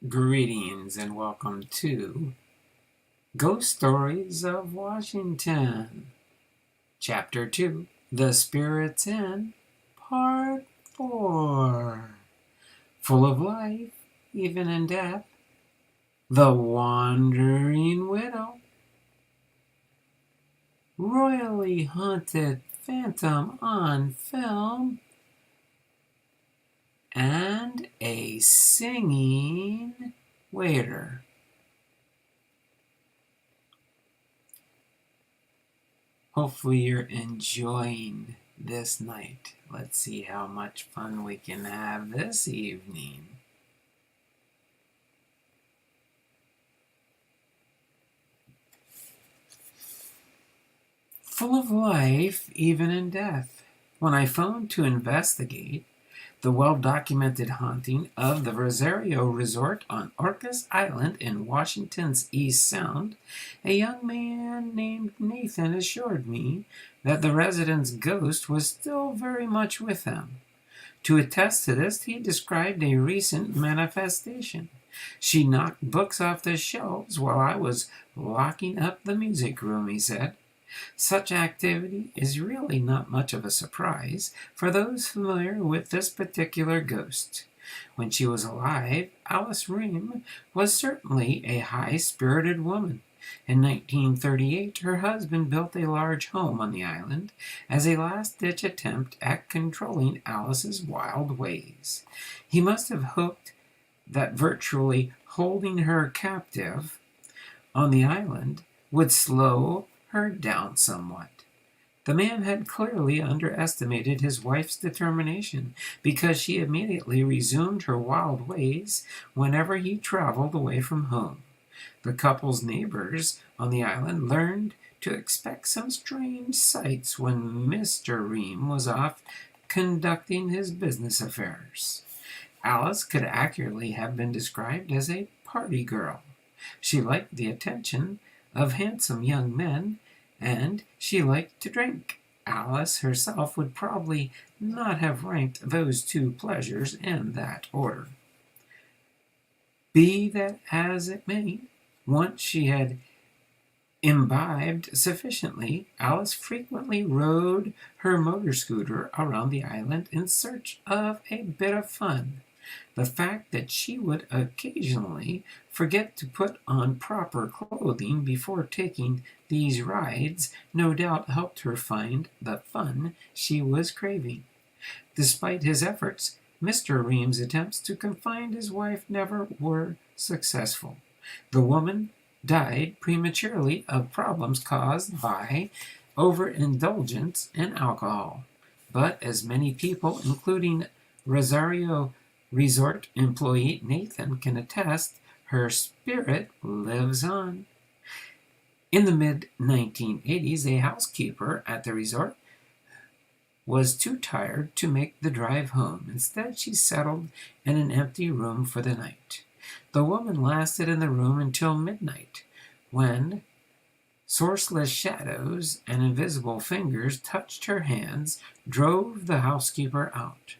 Greetings and welcome to Ghost Stories of Washington, Chapter 2, The Spirits Inn, Part 4. Full of life, even in death, The Wandering Widow, Royally Haunted Phantom on Film, and a singing waiter. Hopefully you're enjoying this night. Let's see how much fun we can have this evening. Full of life, even in death. When I phoned to investigate the well-documented haunting of the Rosaria Resort on Orcas Island in Washington's East Sound, a young man named Nathan assured me that the resident's ghost was still very much with them. To attest to this, he described a recent manifestation. She knocked books off the shelves while I was locking up the music room, he said. Such activity is really not much of a surprise for those familiar with this particular ghost. When she was alive, Alice Ream was certainly a high-spirited woman. In 1938, her husband built a large home on the island as a last-ditch attempt at controlling Alice's wild ways. He must have hoped that virtually holding her captive on the island would slow her down somewhat. The man had clearly underestimated his wife's determination, because she immediately resumed her wild ways whenever he traveled away from home. The couple's neighbors on the island learned to expect some strange sights when Mr. Ream was off conducting his business affairs. Alice could accurately have been described as a party girl. She liked the attention of handsome young men, and she liked to drink. Alice herself would probably not have ranked those two pleasures in that order. Be that as it may, once she had imbibed sufficiently, Alice frequently rode her motor scooter around the island in search of a bit of fun. The fact that she would occasionally forget to put on proper clothing before taking these rides no doubt helped her find the fun she was craving. Despite his efforts, Mr. Ream's attempts to confine his wife never were successful. The woman died prematurely of problems caused by overindulgence in alcohol. But as many people, including Rosario Resort employee Nathan, can attest, her spirit lives on. In the mid-1980s, a housekeeper at the resort was too tired to make the drive home. Instead, she settled in an empty room for the night. The woman lasted in the room until midnight, when sourceless shadows and invisible fingers touched her hands, drove the housekeeper out.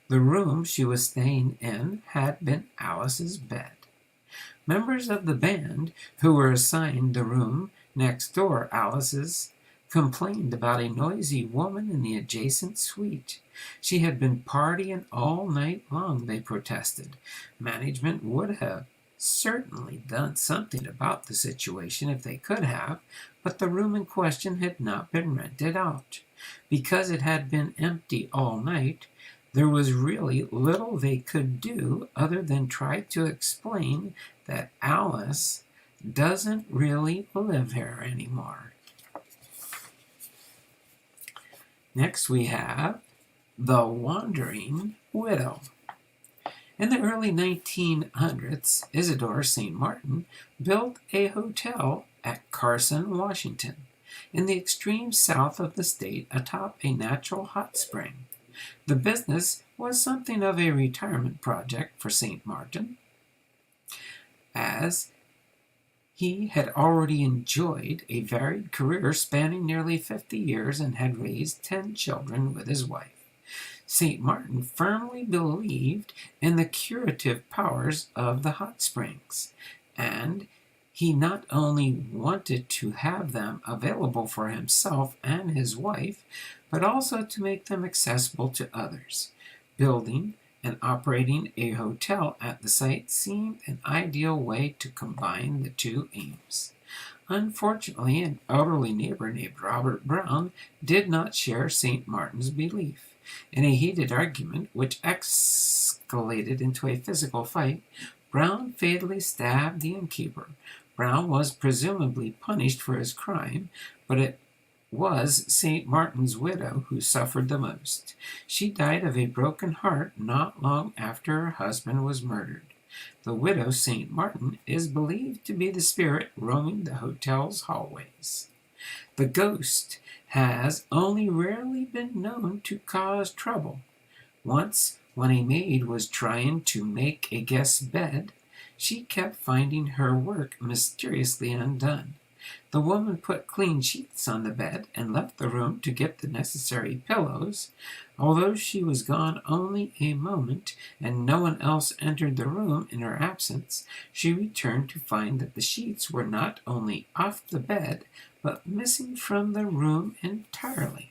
The room she was staying in had been Alice's bed. Members of the band who were assigned the room next door Alice's complained about a noisy woman in the adjacent suite. She had been partying all night long, they protested. Management would have certainly done something about the situation if they could have, but the room in question had not been rented out. Because it had been empty all night, there was really little they could do other than try to explain that Alice doesn't really live here anymore. Next we have The Wandering Widow. In the early 1900s, Isidore St. Martin built a hotel at Carson, Washington, in the extreme south of the state atop a natural hot spring. The business was something of a retirement project for St. Martin, as he had already enjoyed a varied career spanning nearly 50 years and had raised 10 children with his wife. St. Martin firmly believed in the curative powers of the hot springs, and he not only wanted to have them available for himself and his wife, but also to make them accessible to others. Building and operating a hotel at the site seemed an ideal way to combine the two aims. Unfortunately, an elderly neighbor named Robert Brown did not share St. Martin's belief. In a heated argument, which escalated into a physical fight, Brown fatally stabbed the innkeeper. Brown was presumably punished for his crime, but it was St. Martin's widow who suffered the most. She died of a broken heart not long after her husband was murdered. The widow, St. Martin, is believed to be the spirit roaming the hotel's hallways. The ghost has only rarely been known to cause trouble. Once, when a maid was trying to make a guest's bed, she kept finding her work mysteriously undone. The woman put clean sheets on the bed and left the room to get the necessary pillows. Although she was gone only a moment and no one else entered the room in her absence, she returned to find that the sheets were not only off the bed, but missing from the room entirely.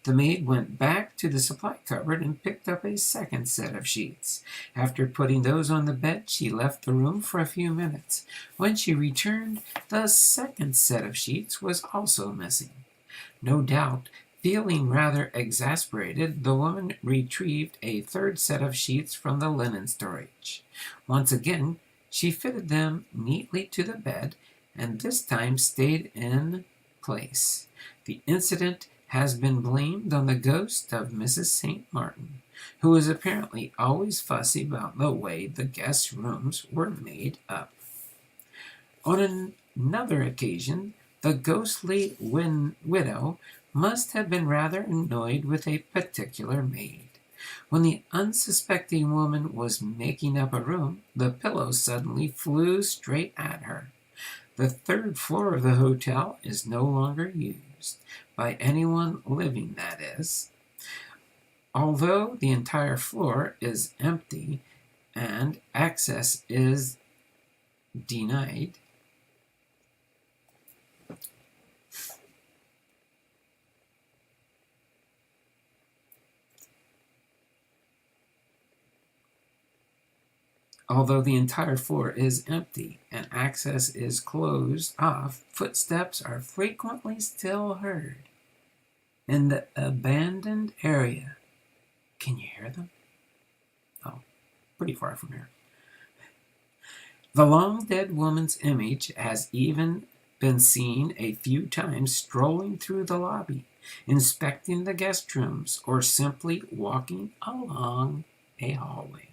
The maid went back to the supply cupboard and picked up a second set of sheets. After putting those on the bed, she left the room for a few minutes. When she returned, the second set of sheets was also missing. No doubt, feeling rather exasperated, the woman retrieved a third set of sheets from the linen storage. Once again, she fitted them neatly to the bed, and this time stayed in place. The incident has been blamed on the ghost of Mrs. St. Martin, who was apparently always fussy about the way the guest rooms were made up. On another occasion, the ghostly widow must have been rather annoyed with a particular maid. When the unsuspecting woman was making up a room, the pillows suddenly flew straight at her. The third floor of the hotel is no longer used, by anyone living, that is. Although the entire floor is empty and access is denied, closed off, footsteps are frequently still heard in the abandoned area. Can you hear them? Oh, pretty far from here. The long-dead woman's image has even been seen a few times strolling through the lobby, inspecting the guest rooms, or simply walking along a hallway.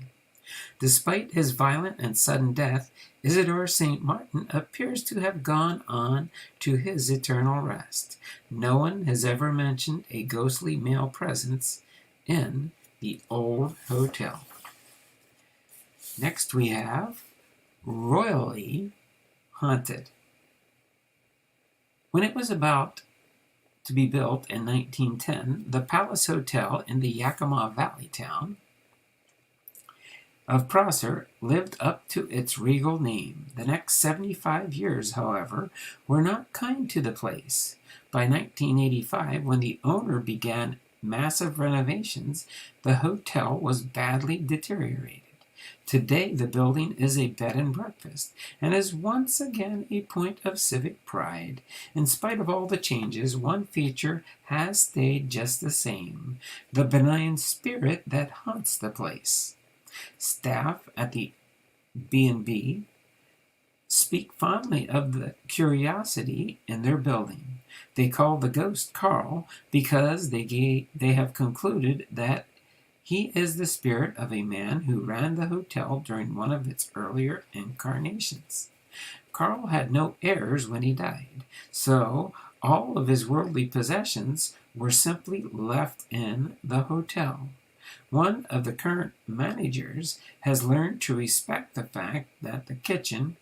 Despite his violent and sudden death, Isidore St. Martin appears to have gone on to his eternal rest. No one has ever mentioned a ghostly male presence in the old hotel. Next we have Royally Haunted. When it was about to be built in 1910, the Palace Hotel in the Yakima Valley town of Prosser lived up to its regal name. The next 75 years, however, were not kind to the place. By 1985, when the owner began massive renovations, the hotel was badly deteriorated. Today, the building is a bed and breakfast and is once again a point of civic pride. In spite of all the changes, one feature has stayed just the same: the benign spirit that haunts the place. Staff at the B&B speak fondly of the curiosity in their building. They call the ghost Carl because they have concluded that he is the spirit of a man who ran the hotel during one of its earlier incarnations. Carl had no heirs when he died, so all of his worldly possessions were simply left in the hotel. One of the current managers has learned to respect the fact that the kitchen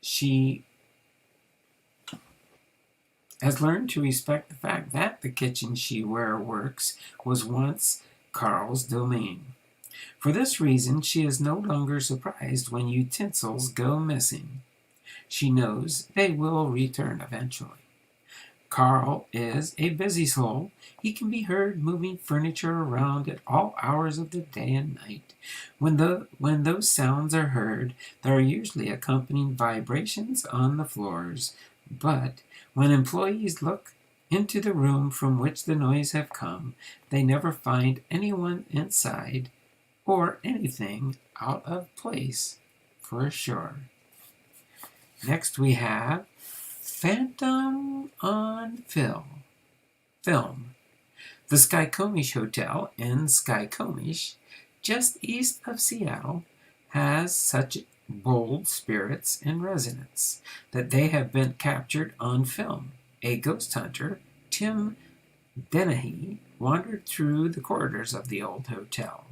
she has learned to respect the fact that the kitchen where works was once Carl's domain. For this reason, she is no longer surprised when utensils go missing. She knows they will return eventually. Carl is a busy soul. He can be heard moving furniture around at all hours of the day and night. When those sounds are heard, there are usually accompanying vibrations on the floors. But when employees look into the room from which the noise have come, they never find anyone inside or anything out of place for sure. Next we have Phantom on Film. The Skykomish Hotel in Skykomish, just east of Seattle, has such bold spirits in residence that they have been captured on film. A ghost hunter, Tim Dennehy, wandered through the corridors of the old hotel.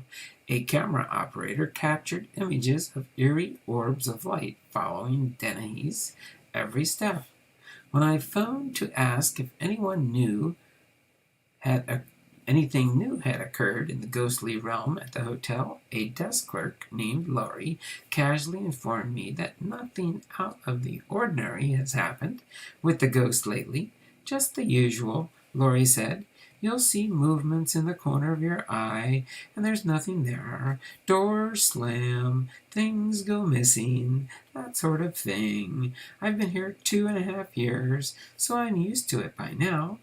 A camera operator captured images of eerie orbs of light following Dennehy's every step. When I phoned to ask if anything new had occurred in the ghostly realm at the hotel, a desk clerk named Laurie casually informed me that nothing out of the ordinary has happened with the ghost lately. Just the usual, Laurie said. You'll see movements in the corner of your eye, and there's nothing there. Doors slam, things go missing, that sort of thing. I've been here 2.5 years, so I'm used to it by now.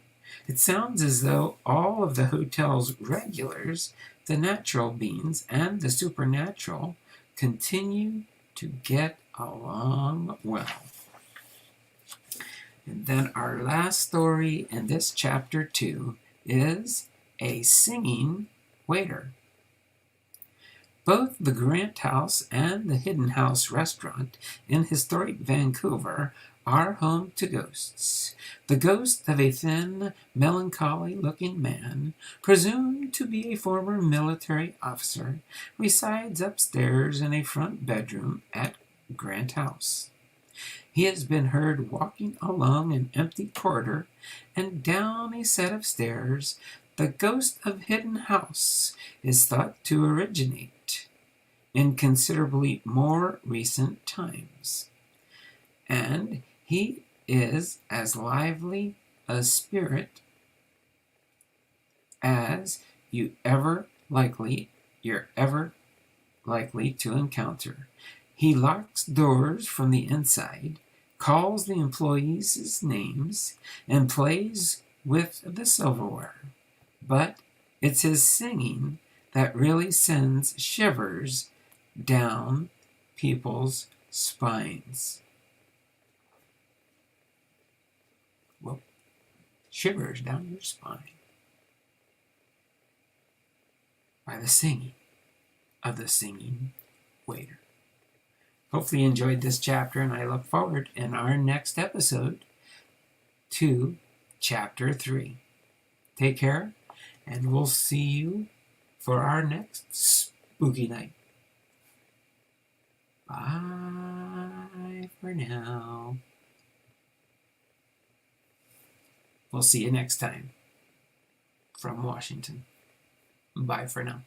It sounds as though all of the hotel's regulars, the natural beings and the supernatural, continue to get along well. And then our last story in this chapter 2 is a singing waiter. Both the Grant House and the Hidden House restaurant in historic Vancouver are home to ghosts. The ghost of a thin, melancholy-looking man, presumed to be a former military officer, resides upstairs in a front bedroom at Grant House. He has been heard walking along an empty corridor and down a set of stairs. The ghost of Hidden House is thought to originate in considerably more recent times, and he is as lively a spirit as you're ever likely to encounter. He locks doors from the inside, calls the employees' names, and plays with the silverware. But it's his singing that really sends shivers down people's spines. Well, shivers down your spine by the singing of the singing waiter. Hopefully you enjoyed this chapter, and I look forward in our next episode to chapter 3. Take care, and we'll see you for our next spooky night. Bye for now. We'll see you next time from Washington. Bye for now.